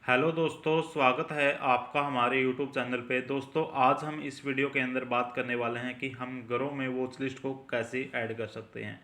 Hello दोस्तों, स्वागत है आपका हमारे यूट्यूब चैनल पे। दोस्तों, आज हम इस वीडियो के अंदर बात करने वाले हैं कि हम ग्रो में वॉच लिस्ट को कैसे ऐड कर सकते हैं।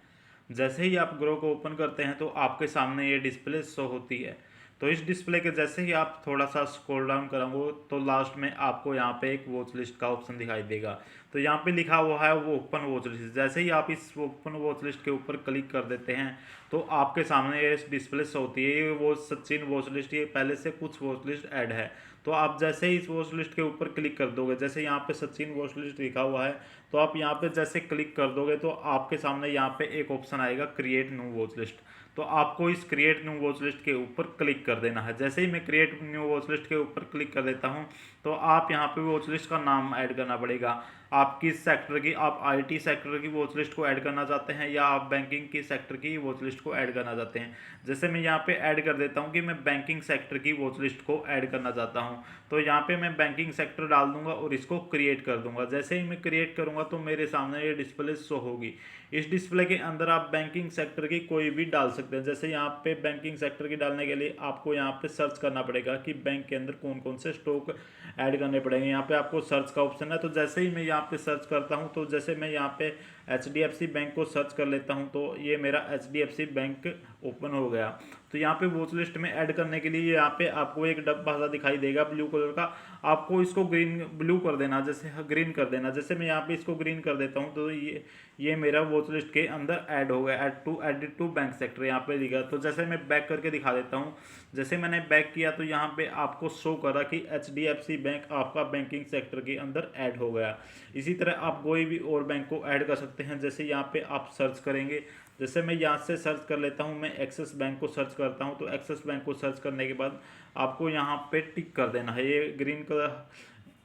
जैसे ही आप ग्रो को ओपन करते हैं तो आपके सामने ये डिस्प्ले शो होती है। तो इस डिस्प्ले के जैसे ही आप थोड़ा सा स्क्रॉल डाउन करोगे तो लास्ट में आपको यहाँ पे एक वॉच लिस्ट का ऑप्शन दिखाई देगा। तो यहाँ पे लिखा हुआ है वो ओपन वॉच लिस्ट। जैसे ही आप इस ओपन वॉच लिस्ट के ऊपर क्लिक कर देते हैं तो आपके सामने ये डिस्प्ले शो होती है। ये वो सचिन वॉच लिस्ट, ये पहले से कुछ वॉच लिस्ट ऐड है। तो आप जैसे ही इस वॉच लिस्ट के ऊपर क्लिक कर दोगे, जैसे यहाँ पे सचिन वॉच लिस्ट लिखा हुआ है, तो आप यहाँ पे जैसे क्लिक कर दोगे तो आपके सामने यहाँ पे एक ऑप्शन आएगा क्रिएट न्यू वॉच लिस्ट। तो आपको इस क्रिएट न्यू वॉच लिस्ट के ऊपर क्लिक कर देना है। जैसे ही मैं क्रिएट न्यू वॉच लिस्ट के ऊपर क्लिक कर देता हूँ तो आप यहाँ पे वॉच लिस्ट का नाम ऐड करना पड़ेगा। आप किस सेक्टर की, आप आईटी सेक्टर की वॉच लिस्ट को ऐड करना चाहते हैं या आप बैंकिंग की सेक्टर की वॉच लिस्ट को ऐड करना चाहते हैं। जैसे मैं यहाँ पे ऐड कर देता हूँ कि मैं बैंकिंग सेक्टर की वॉच लिस्ट को ऐड करना चाहता हूँ। तो यहाँ पे मैं बैंकिंग सेक्टर डाल दूंगा और इसको क्रिएट कर दूंगा। जैसे ही मैं क्रिएट करूंगा तो मेरे सामने ये डिस्प्ले शो होगी। इस डिस्प्ले के अंदर आप बैंकिंग सेक्टर की कोई भी डाल सकते हैं। जैसे यहाँ पे बैंकिंग सेक्टर की डालने के लिए आपको यहाँ पे सर्च करना पड़ेगा कि बैंक के अंदर कौन कौन से स्टॉक ऐड करने पड़ेंगे। यहाँ पे आपको सर्च का ऑप्शन है। तो जैसे ही मैं यहाँ पे सर्च करता हूँ तो जैसे मैं यहाँ पे HDFC बैंक को सर्च कर लेता हूँ तो ये मेरा HDFC बैंक ओपन हो गया। तो यहाँ पे वॉच लिस्ट में ऐड करने के लिए यहाँ पे आपको एक डब्बा सा दिखाई देगा ब्लू कलर का। आपको इसको ग्रीन ब्लू कर देना, जैसे ग्रीन कर देना। जैसे मैं यहाँ पे इसको ग्रीन कर देता हूँ तो ये मेरा वॉच लिस्ट के अंदर ऐड हो गया। एडिड टू बैंक सेक्टर यहाँ पे दिखा। तो जैसे मैं बैक करके दिखा देता हूँ। जैसे मैंने बैक किया तो यहाँ पे आपको शो करा कि HDFC बैंक आपका बैंकिंग सेक्टर के अंदर ऐड हो गया। इसी तरह आप कोई भी और बैंक को ऐड कर सकते हैं। जैसे यहाँ पे आप सर्च करेंगे, जैसे मैं यहाँ से सर्च कर लेता हूँ, मैं एक्सिस बैंक को सर्च करता हूँ। तो एक्सिस बैंक को सर्च करने के बाद आपको यहाँ पे टिक कर देना है। ये ग्रीन कलर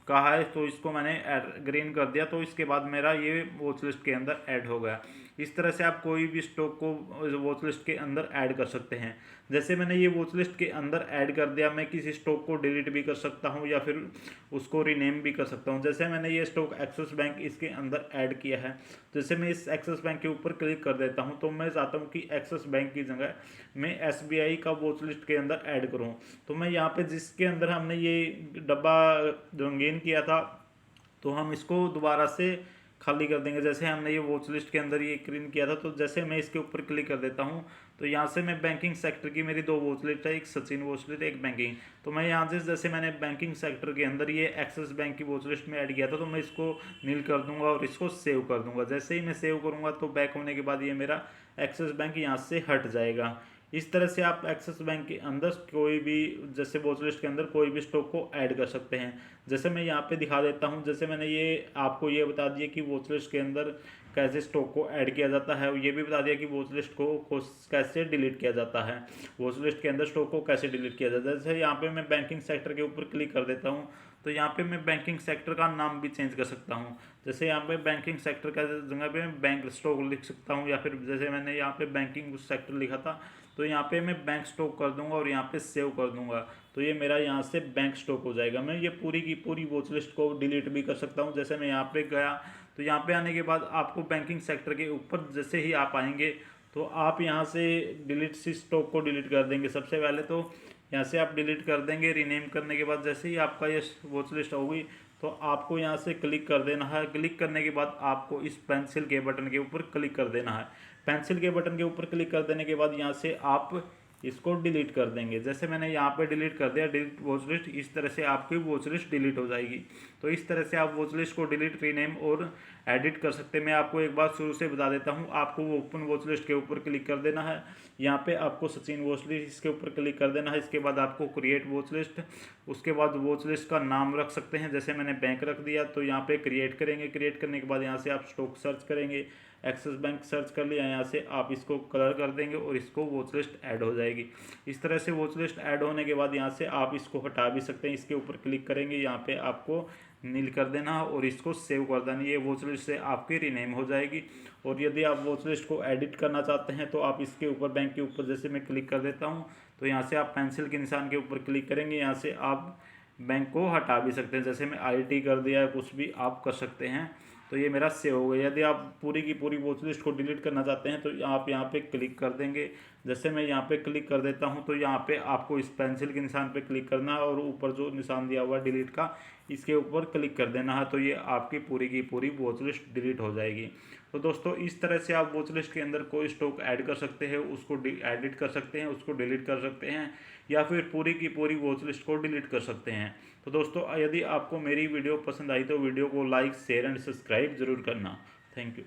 का है तो इसको मैंने ग्रीन कर दिया। तो इसके बाद मेरा ये वॉच लिस्ट के अंदर ऐड हो गया। इस तरह से आप कोई भी स्टॉक को वॉच लिस्ट के अंदर ऐड कर सकते हैं। जैसे मैंने ये वॉच लिस्ट के अंदर ऐड कर दिया, मैं किसी स्टॉक को डिलीट भी कर सकता हूँ या फिर उसको रीनेम भी कर सकता हूँ। जैसे मैंने ये स्टॉक एक्सिस बैंक इसके अंदर ऐड किया है। जैसे मैं इस एक्सिस बैंक के ऊपर क्लिक कर देता हूँ तो मैं चाहता हूँ कि एक्सिस बैंक की जगह मैं SBI का वॉच लिस्ट के अंदर ऐड करूँ। तो मैं यहाँ पे जिसके अंदर हमने ये डब्बा रंगीन किया था तो हम इसको दोबारा से खाली कर देंगे। जैसे हमने ये वॉच लिस्ट के अंदर ये क्लीन किया था तो जैसे मैं इसके ऊपर क्लिक कर देता हूँ तो यहाँ से मैं बैंकिंग सेक्टर की मेरी दो वॉच लिस्ट है, एक सचिन वॉच लिस्ट, एक बैंकिंग। तो मैं यहाँ से जैसे मैंने बैंकिंग सेक्टर के अंदर ये एक्सिस बैंक की वॉच लिस्ट में ऐड किया था तो मैं इसको नील कर दूंगा और इसको सेव कर दूंगा। जैसे ही मैं सेव करूँगा तो बैक होने के बाद ये मेरा एक्सिस बैंक यहाँ से हट जाएगा। इस तरह से आप एक्सिस बैंक के अंदर कोई भी, जैसे वॉच लिस्ट के अंदर कोई भी स्टॉक को ऐड कर सकते हैं। जैसे मैं यहाँ पे दिखा देता हूँ। जैसे मैंने ये आपको ये बता दिया कि वॉच लिस्ट के अंदर कैसे स्टॉक को ऐड किया जाता है, ये भी बता दिया कि वॉच लिस्ट को कैसे डिलीट किया जाता है, वॉच लिस्ट के अंदर स्टॉक को कैसे डिलीट किया जाता है। जैसे यहाँ पे मैं बैंकिंग सेक्टर के ऊपर क्लिक कर देता हूँ तो यहाँ पे मैं बैंकिंग सेक्टर का नाम भी चेंज कर सकता हूँ। जैसे यहाँ पे बैंकिंग सेक्टर का जगह पे मैं बैंक स्टॉक लिख सकता हूँ या फिर जैसे मैंने यहाँ पे बैंकिंग सेक्टर लिखा था तो यहाँ पे मैं बैंक स्टॉक कर दूंगा और यहाँ पे सेव कर दूंगा। तो ये मेरा यहाँ से बैंक स्टॉक हो जाएगा। मैं ये पूरी की पूरी वॉच लिस्ट को डिलीट भी कर सकता हूँ। जैसे मैं यहाँ पे गया तो यहाँ पे आने के बाद आपको बैंकिंग सेक्टर के ऊपर जैसे ही आप आएंगे तो आप यहाँ से डिलीट सी स्टॉक को डिलीट कर देंगे। सबसे पहले तो यहाँ से आप डिलीट कर देंगे। रीनेम करने के बाद जैसे ही आपका ये वॉच लिस्ट होगी तो आपको यहाँ से क्लिक कर देना है। क्लिक करने के बाद आपको इस पेंसिल के बटन के ऊपर क्लिक कर देना है। पेंसिल के बटन के ऊपर क्लिक कर देने के बाद यहाँ से आप इसको डिलीट कर देंगे। जैसे मैंने यहाँ पे डिलीट कर दिया, डिलीट वॉच लिस्ट। इस तरह से आपकी वॉच लिस्ट डिलीट हो जाएगी। तो इस तरह से आप वॉच लिस्ट को डिलीट, रीनेम और एडिट कर सकते हैं। मैं आपको एक बात शुरू से बता देता हूँ। आपको ओपन वॉच लिस्ट के ऊपर क्लिक कर देना है। यहाँ पे आपको सचिन वॉच लिस्ट इसके ऊपर क्लिक कर देना है। इसके बाद आपको क्रिएट वॉच लिस्ट, उसके बाद वॉच लिस्ट का नाम रख सकते हैं। जैसे मैंने बैंक रख दिया तो यहाँ पे क्रिएट करेंगे। क्रिएट करने के बाद यहाँ से आप स्टॉक सर्च करेंगे। एक्सिस बैंक सर्च कर लिया, यहाँ से आप इसको कलर कर देंगे और इसको वॉच लिस्ट ऐड हो जाएगी। इस तरह से वॉच लिस्ट ऐड होने के बाद यहाँ से आप इसको हटा भी सकते हैं। इसके ऊपर क्लिक करेंगे, यहाँ पे आपको नील कर देना है और इसको सेव कर देना। ये वॉच लिस्ट से आपकी रीनेम हो जाएगी। और यदि आप वॉच लिस्ट को एडिट करना चाहते हैं तो आप इसके ऊपर, बैंक के ऊपर जैसे मैं क्लिक कर देता हूँ तो यहाँ से आप पेंसिल के निशान के ऊपर क्लिक करेंगे। यहाँ से आप बैंक को हटा भी सकते हैं। जैसे मैं IT कर दिया है, कुछ भी आप कर सकते हैं। तो ये मेरा सेव हो गया। यदि आप पूरी की पूरी वॉच लिस्ट को डिलीट करना चाहते हैं तो आप यहाँ पे क्लिक कर देंगे। जैसे मैं यहाँ पे क्लिक कर देता हूँ तो यहाँ पे आपको इस पेंसिल के निशान पे क्लिक करना है और ऊपर जो निशान दिया हुआ है डिलीट का, इसके ऊपर क्लिक कर देना है, तो ये आपकी पूरी की पूरी वॉच लिस्ट डिलीट हो जाएगी। तो दोस्तों इस तरह से आप वॉच लिस्ट के अंदर कोई स्टॉक ऐड कर सकते हैं, उसको एडिट कर सकते हैं, उसको डिलीट कर सकते हैं, या फिर पूरी की पूरी वॉच लिस्ट को डिलीट कर सकते हैं। तो दोस्तों यदि आपको मेरी वीडियो पसंद आई तो वीडियो को लाइक, शेयर एंड सब्सक्राइब जरूर करना। Thank you.